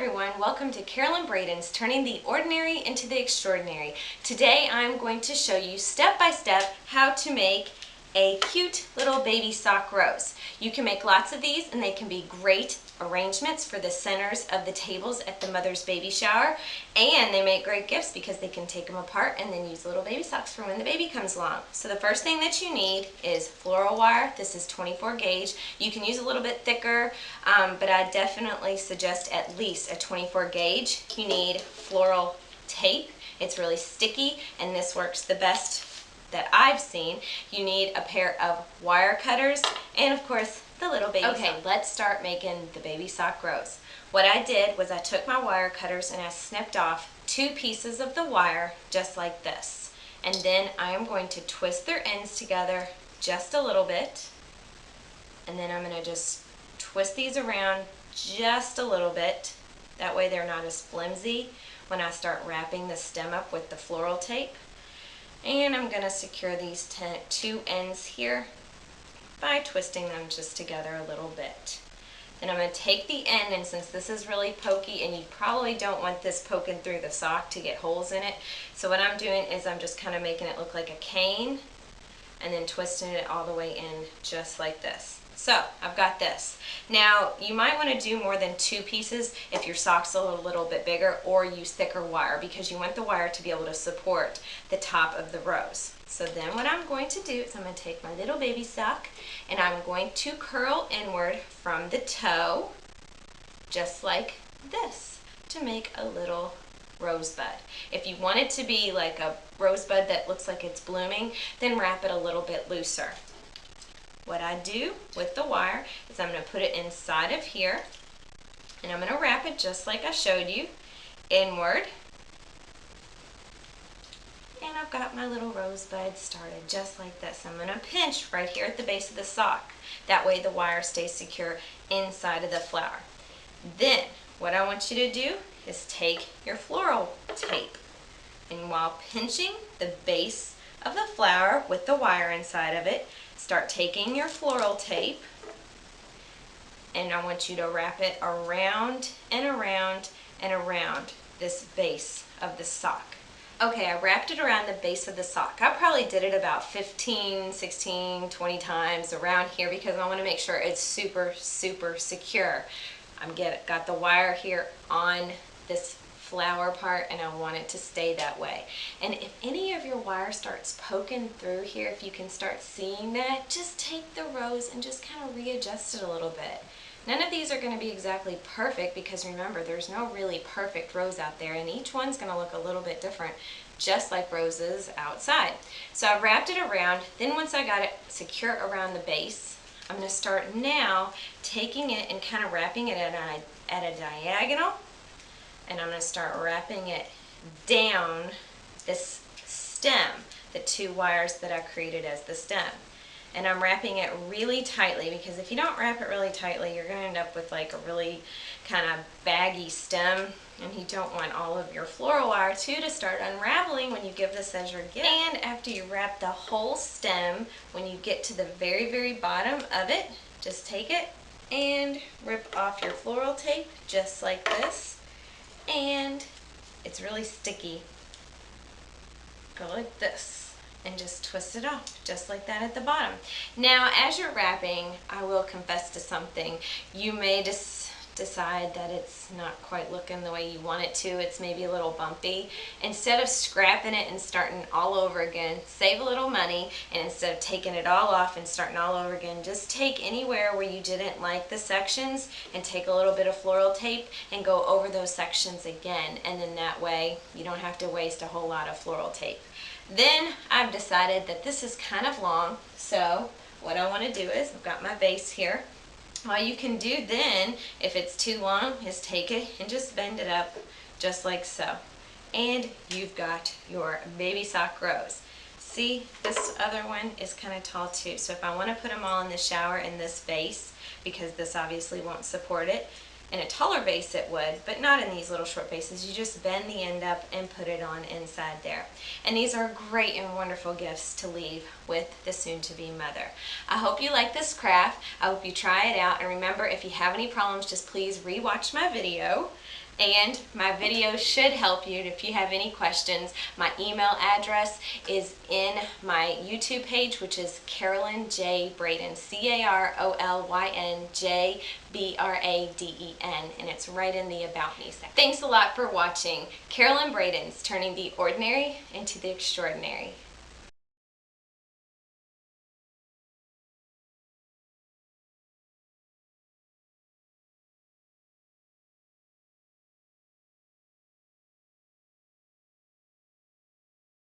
everyone, welcome to Carolyn Braden's Turning the Ordinary into the Extraordinary. Today I'm going to show you step by step how to make a cute little baby sock rose. You can make lots of these and they can be great arrangements for the centers of the tables at the mother's baby shower, and they make great gifts because they can take them apart and then use little baby socks for when the baby comes along. So the first thing that you need is floral wire. This is 24 gauge. You can use a little bit thicker, but I definitely suggest at least a 24 gauge. You need floral tape. It's really sticky and this works the best that I've seen. You need a pair of wire cutters and of course the little baby sock. Let's start making the baby sock rose. What I did was I took my wire cutters and I snipped off 2 pieces of the wire just like this, and then I am going to twist their ends together just a little bit, and then I'm going to just twist these around just a little bit, that way they're not as flimsy when I start wrapping the stem up with the floral tape. And I'm going to secure these 2 ends here by twisting them just together a little bit. Then I'm going to take the end, and since this is really pokey and you probably don't want this poking through the sock to get holes in it, so what I'm doing is I'm just kind of making it look like a cane and then twisting it all the way in just like this. So I've got this. Now you might want to do more than 2 pieces if your sock's a little bit bigger, or use thicker wire because you want the wire to be able to support the top of the rose. So then what I'm going to do is I'm going to take my little baby sock and I'm going to curl inward from the toe just like this to make a little rosebud. If you want it to be like a rosebud that looks like it's blooming, then wrap it a little bit looser. What I do with the wire is I'm going to put it inside of here and I'm going to wrap it just like I showed you, inward. And I've got my little rosebud started just like this. I'm going to pinch right here at the base of the sock. That way the wire stays secure inside of the flower. Then what I want you to do is take your floral tape, and while pinching the base of the flower with the wire inside of it, start taking your floral tape and I want you to wrap it around and around and around this base of the sock. Okay, I wrapped it around the base of the sock. I probably did it about 15, 16, 20 times around here because I want to make sure it's super secure. Got the wire here on this flower part and I want it to stay that way. And if any of your wire starts poking through here, if you can start seeing that, just take the rose and just kind of readjust it a little bit. None of these are going to be exactly perfect because remember, there's no really perfect rose out there, and each one's going to look a little bit different, just like roses outside. So I wrapped it around. Then once I got it secure around the base, I'm going to start now taking it and kind of wrapping it at a diagonal, and I'm going to start wrapping it down this stem, the 2 wires that I created as the stem. And I'm wrapping it really tightly because if you don't wrap it really tightly, you're going to end up with like a really kind of baggy stem, and you don't want all of your floral wire to start unraveling when you give this as your gift. And after you wrap the whole stem, when you get to the very bottom of it, just take it and rip off your floral tape just like this. And it's really sticky. Go like this and just twist it off just like that at the bottom. Now as you're wrapping, I will confess to something. You may decide that it's not quite looking the way you want it to. It's maybe a little bumpy. Instead of scrapping it and starting all over again, save a little money, and instead of taking it all off and starting all over again, just take anywhere where you didn't like the sections and take a little bit of floral tape and go over those sections again, and then that way you don't have to waste a whole lot of floral tape. Then I've decided that this is kind of long, so what I want to do is I've got my base here. All you can do then, if it's too long, is take it and just bend it up just like so. And you've got your baby sock rose. See, this other one is kind of tall too, so if I want to put them all in the shower in this vase, because this obviously won't support it, in a taller vase it would, but not in these little short vases. You just bend the end up and put it on inside there. And these are great and wonderful gifts to leave with the soon-to-be mother. I hope you like this craft. I hope you try it out. And remember, if you have any problems, just please re-watch my video. And my video should help you. If you have any questions, my email address is in my YouTube page, which is Carolyn J. Braden, CarolynJBraden, and it's right in the About Me section. Thanks a lot for watching. Carolyn Braden's turning the ordinary into the extraordinary.